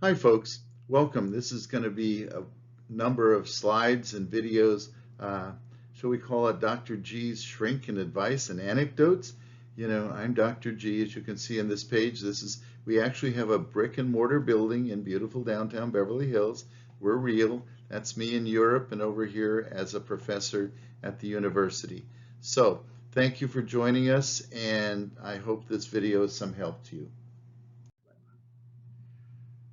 Hi folks, welcome. This is going to be a number of slides and videos. Shall we call it Dr. G's Shrink and Advice and Anecdotes? You know, I'm Dr. G, as you can see on this page. We actually have a brick and mortar building in beautiful downtown Beverly Hills. We're real. That's me in Europe and over here as a professor at the university. So thank you for joining us, and I hope this video is some help to you.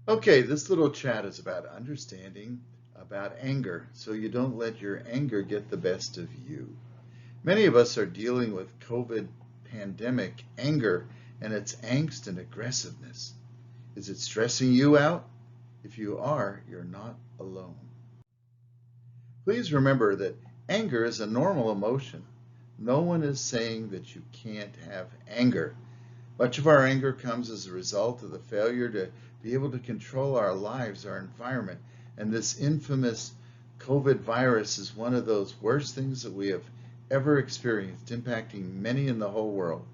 Okay, this little chat is about understanding about anger, so you don't let your anger get the best of you. Many of us are dealing with COVID pandemic anger and its angst and aggressiveness. Is it stressing you out? If you are, you're not alone. Please remember that anger is a normal emotion. No one is saying that you can't have anger. Much of our anger comes as a result of the failure to be able to control our lives, our environment, and this infamous COVID virus is one of those worst things that we have ever experienced, impacting many in the whole world.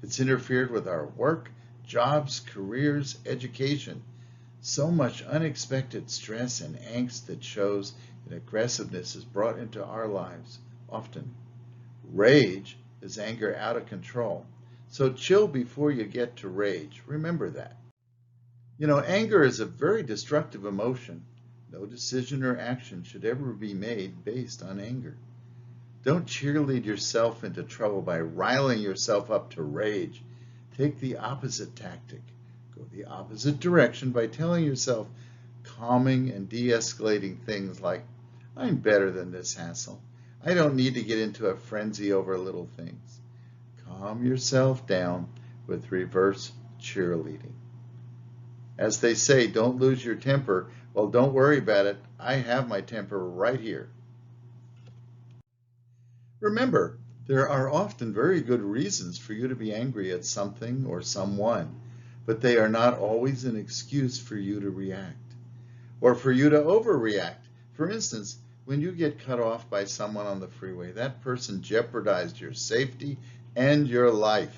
It's interfered with our work, jobs, careers, education. So much unexpected stress and angst that shows that aggressiveness is brought into our lives often. Rage is anger out of control. So chill before you get to rage. Remember that. You know, anger is a very destructive emotion. No decision or action should ever be made based on anger. Don't cheerlead yourself into trouble by riling yourself up to rage. Take the opposite tactic. Go the opposite direction by telling yourself calming and de-escalating things like, I'm better than this hassle. I don't need to get into a frenzy over little things. Calm yourself down with reverse cheerleading. As they say, don't lose your temper. Well, don't worry about it. I have my temper right here. Remember, there are often very good reasons for you to be angry at something or someone, but they are not always an excuse for you to react or for you to overreact. For instance, when you get cut off by someone on the freeway, that person jeopardized your safety and your life.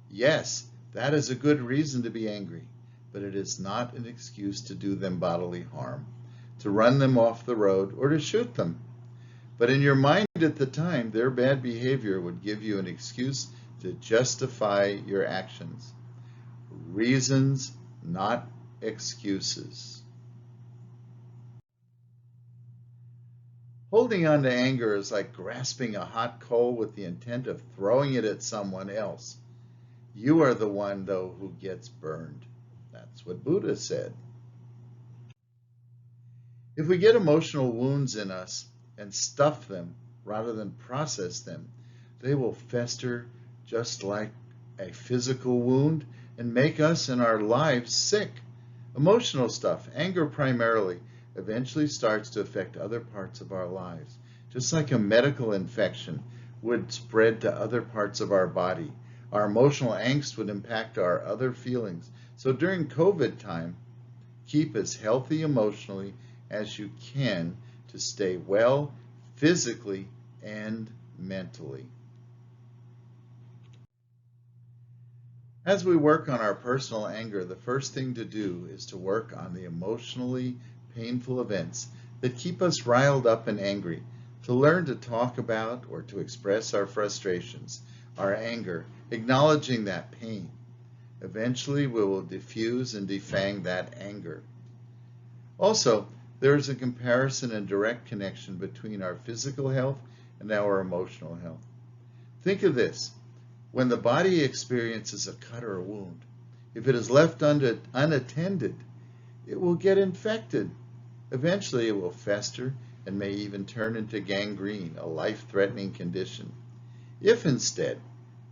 Yes, that is a good reason to be angry, but it is not an excuse to do them bodily harm, to run them off the road, or to shoot them. But in your mind at the time, their bad behavior would give you an excuse to justify your actions. Reasons, not excuses. Holding on to anger is like grasping a hot coal with the intent of throwing it at someone else. You are the one, though, who gets burned. That's what Buddha said. If we get emotional wounds in us and stuff them rather than process them, they will fester just like a physical wound and make us and our lives sick. Emotional stuff, anger primarily, eventually starts to affect other parts of our lives, just like a medical infection would spread to other parts of our body. Our emotional angst would impact our other feelings. So during COVID time, keep as healthy emotionally as you can to stay well physically and mentally. As we work on our personal anger, the first thing to do is to work on the emotionally painful events that keep us riled up and angry, to learn to talk about or to express our frustrations, our anger, acknowledging that pain. Eventually, we will diffuse and defang that anger. Also, there is a comparison and direct connection between our physical health and our emotional health. Think of this. When the body experiences a cut or a wound, if it is left unattended, it will get infected. Eventually, it will fester and may even turn into gangrene, a life-threatening condition. If instead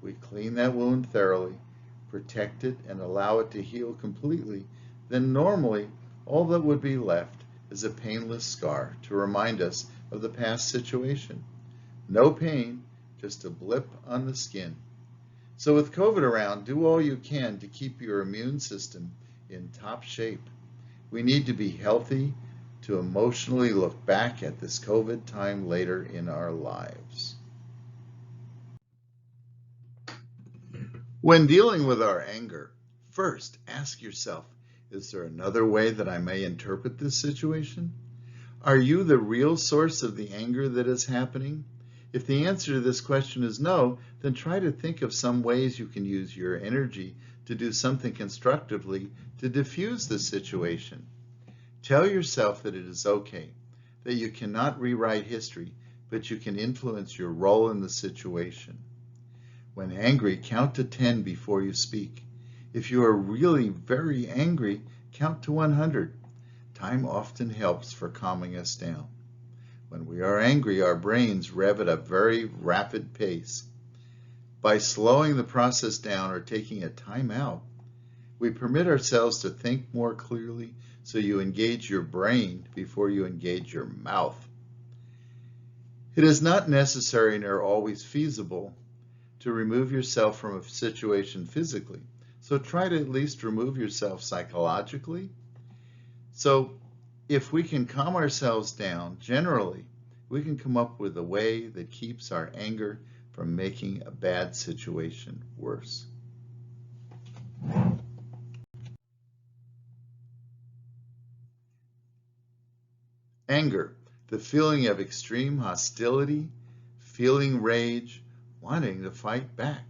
we clean that wound thoroughly, protect it, and allow it to heal completely, then normally all that would be left is a painless scar to remind us of the past situation. No pain, just a blip on the skin. So with COVID around, do all you can to keep your immune system in top shape. We need to be healthy to emotionally look back at this COVID time later in our lives. When dealing with our anger, first ask yourself, Is there another way that I may interpret this situation? Are you the real source of the anger that is happening? If the answer to this question is no, then try to think of some ways you can use your energy to do something constructively to diffuse the situation. Tell yourself that it is okay, that you cannot rewrite history, but you can influence your role in the situation. When angry, count to 10 before you speak. If you are really very angry, count to 100. Time often helps for calming us down. When we are angry, our brains rev at a very rapid pace. By slowing the process down or taking a time out, we permit ourselves to think more clearly, so you engage your brain before you engage your mouth. It is not necessary nor always feasible to remove yourself from a situation physically, so try to at least remove yourself psychologically. So if we can calm ourselves down, generally, we can come up with a way that keeps our anger from making a bad situation worse. Anger, the feeling of extreme hostility, feeling rage, wanting to fight back.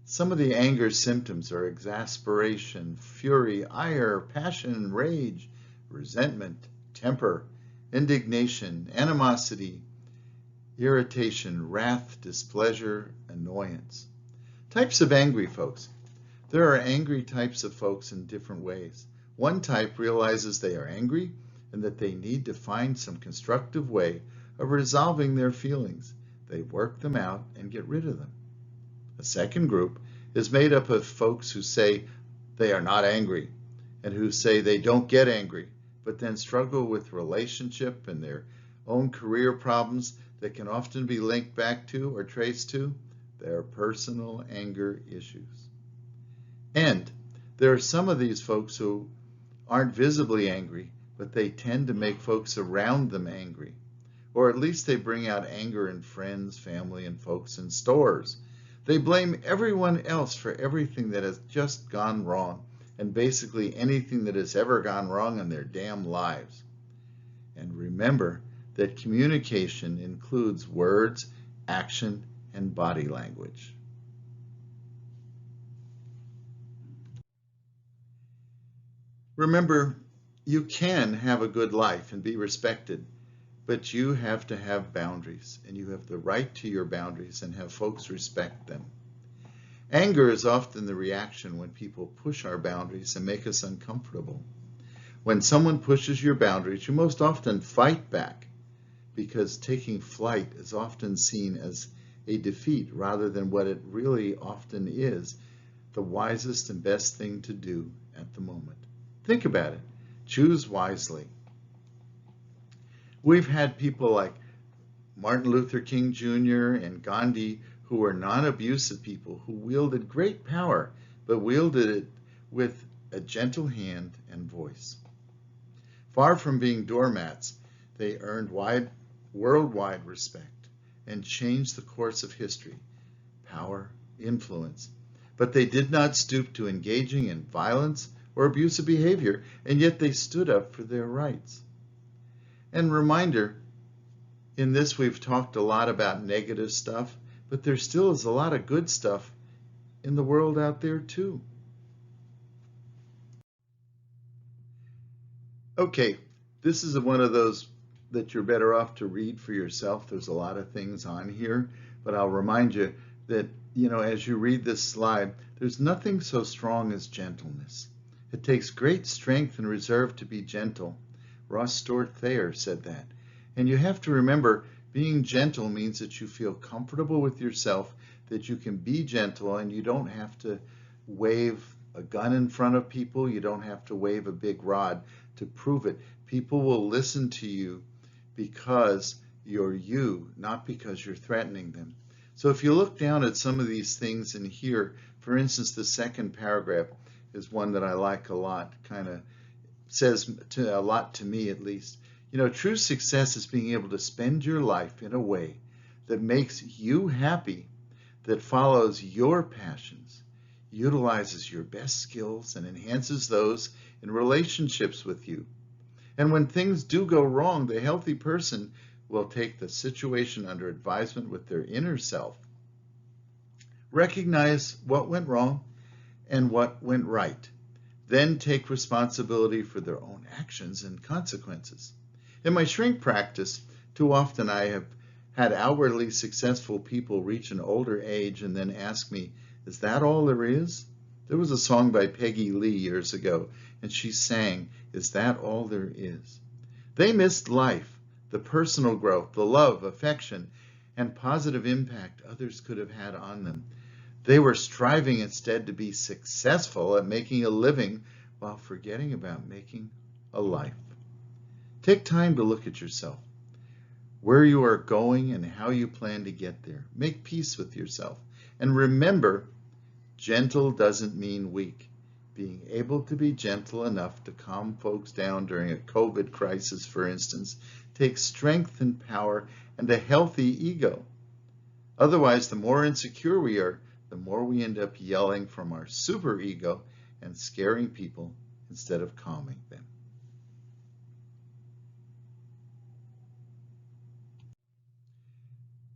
Some of the anger symptoms are exasperation, fury, ire, passion, rage, resentment, temper, indignation, animosity, irritation, wrath, displeasure, annoyance. Types of angry folks. There are angry types of folks in different ways. One type realizes they are angry and that they need to find some constructive way of resolving their feelings. They work them out and get rid of them. A second group is made up of folks who say they are not angry and who say they don't get angry, but then struggle with relationship and their own career problems that can often be linked back to or traced to their personal anger issues. And there are some of these folks who aren't visibly angry, but they tend to make folks around them angry. Or at least they bring out anger in friends, family, and folks in stores. They blame everyone else for everything that has just gone wrong, and basically anything that has ever gone wrong in their damn lives. And remember that communication includes words, action, and body language. Remember, you can have a good life and be respected, but you have to have boundaries, and you have the right to your boundaries and have folks respect them. Anger is often the reaction when people push our boundaries and make us uncomfortable. When someone pushes your boundaries, you most often fight back, because taking flight is often seen as a defeat rather than what it really often is, the wisest and best thing to do at the moment. Think about it. Choose wisely. We've had people like Martin Luther King Jr. and Gandhi who were non-abusive people who wielded great power, but wielded it with a gentle hand and voice. Far from being doormats, they earned worldwide respect and changed the course of history, power, influence. But they did not stoop to engaging in violence or abusive behavior, and yet they stood up for their rights. And reminder, in this we've talked a lot about negative stuff, but there still is a lot of good stuff in the world out there too. Okay, this is one of those that you're better off to read for yourself. There's a lot of things on here, but I'll remind you that, as you read this slide, there's nothing so strong as gentleness. It takes great strength and reserve to be gentle. Ross Stewart Thayer said that. And you have to remember, being gentle means that you feel comfortable with yourself, that you can be gentle and you don't have to wave a gun in front of people. You don't have to wave a big rod to prove it. People will listen to you because you're you, not because you're threatening them. So if you look down at some of these things in here, for instance, the second paragraph is one that I like a lot, kind of says a lot to me at least. True success is being able to spend your life in a way that makes you happy, that follows your passions. utilizes your best skills and enhances those in relationships with you. And when things do go wrong, the healthy person will take the situation under advisement with their inner self, recognize what went wrong and what went right, then take responsibility for their own actions and consequences. In my shrink practice, too often I have had outwardly successful people reach an older age and then ask me, "Is that all there is?" There was a song by Peggy Lee years ago, and she sang, "Is that all there is?" They missed life, the personal growth, the love, affection, and positive impact others could have had on them. They were striving instead to be successful at making a living while forgetting about making a life. Take time to look at yourself, where you are going and how you plan to get there. Make peace with yourself. And remember, gentle doesn't mean weak. Being able to be gentle enough to calm folks down during a COVID crisis, for instance, takes strength and power and a healthy ego. Otherwise, the more insecure we are, the more we end up yelling from our superego and scaring people instead of calming them.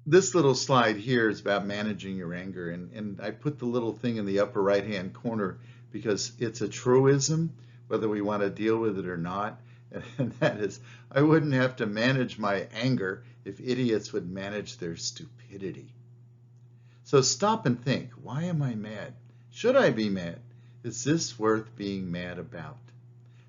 This little slide here is about managing your anger, and I put the little thing in the upper right-hand corner because it's a truism, whether we want to deal with it or not, and that is, I wouldn't have to manage my anger if idiots would manage their stupidity. So stop and think, why am I mad? Should I be mad? Is this worth being mad about?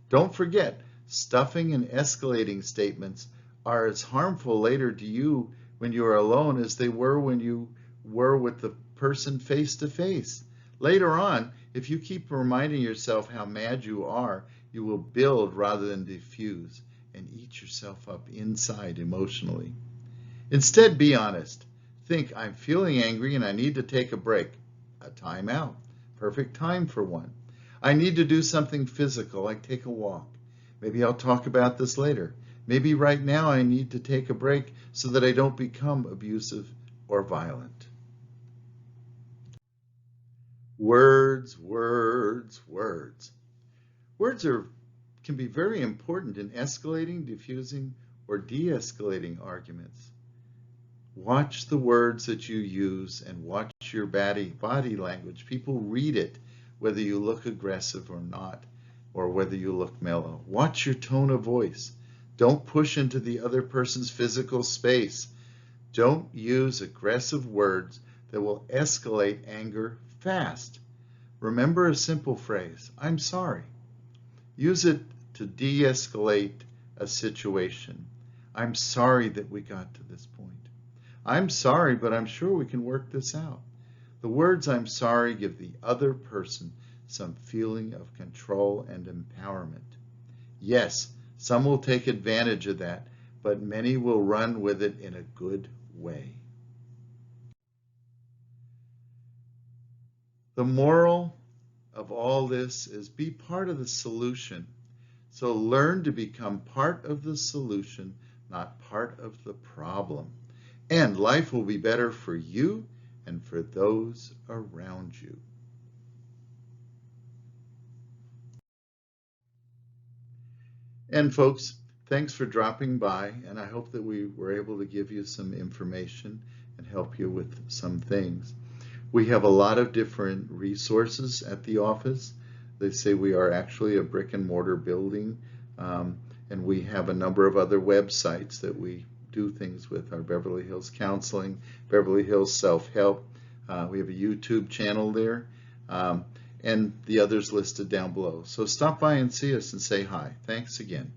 Don't forget, stuffing and escalating statements are as harmful later to you when you are alone as they were when you were with the person face to face. Later on, if you keep reminding yourself how mad you are, you will build rather than diffuse and eat yourself up inside emotionally. Instead, be honest. Think, I'm feeling angry and I need to take a break. A time out. Perfect time for one. I need to do something physical, like take a walk. Maybe I'll talk about this later. Maybe right now I need to take a break so that I don't become abusive or violent. Words, words, words. Words can be very important in escalating, diffusing, or de-escalating arguments. Watch the words that you use and watch your body language. People read it, whether you look aggressive or not, or whether you look mellow. Watch your tone of voice. Don't push into the other person's physical space. Don't use aggressive words that will escalate anger fast. Remember a simple phrase, I'm sorry. Use it to de-escalate a situation. I'm sorry that we got to this point. I'm sorry, but I'm sure we can work this out. The words I'm sorry give the other person some feeling of control and empowerment. Yes, some will take advantage of that, but many will run with it in a good way. The moral of all this is be part of the solution. So learn to become part of the solution, not part of the problem. And life will be better for you and for those around you. And folks, thanks for dropping by, and I hope that we were able to give you some information and help you with some things. We have a lot of different resources at the office. They say we are actually a brick and mortar building, and we have a number of other websites that we do things with. Our Beverly Hills Counseling, Beverly Hills Self-Help. We have a YouTube channel there, and the others listed down below. So stop by and see us and say hi. Thanks again.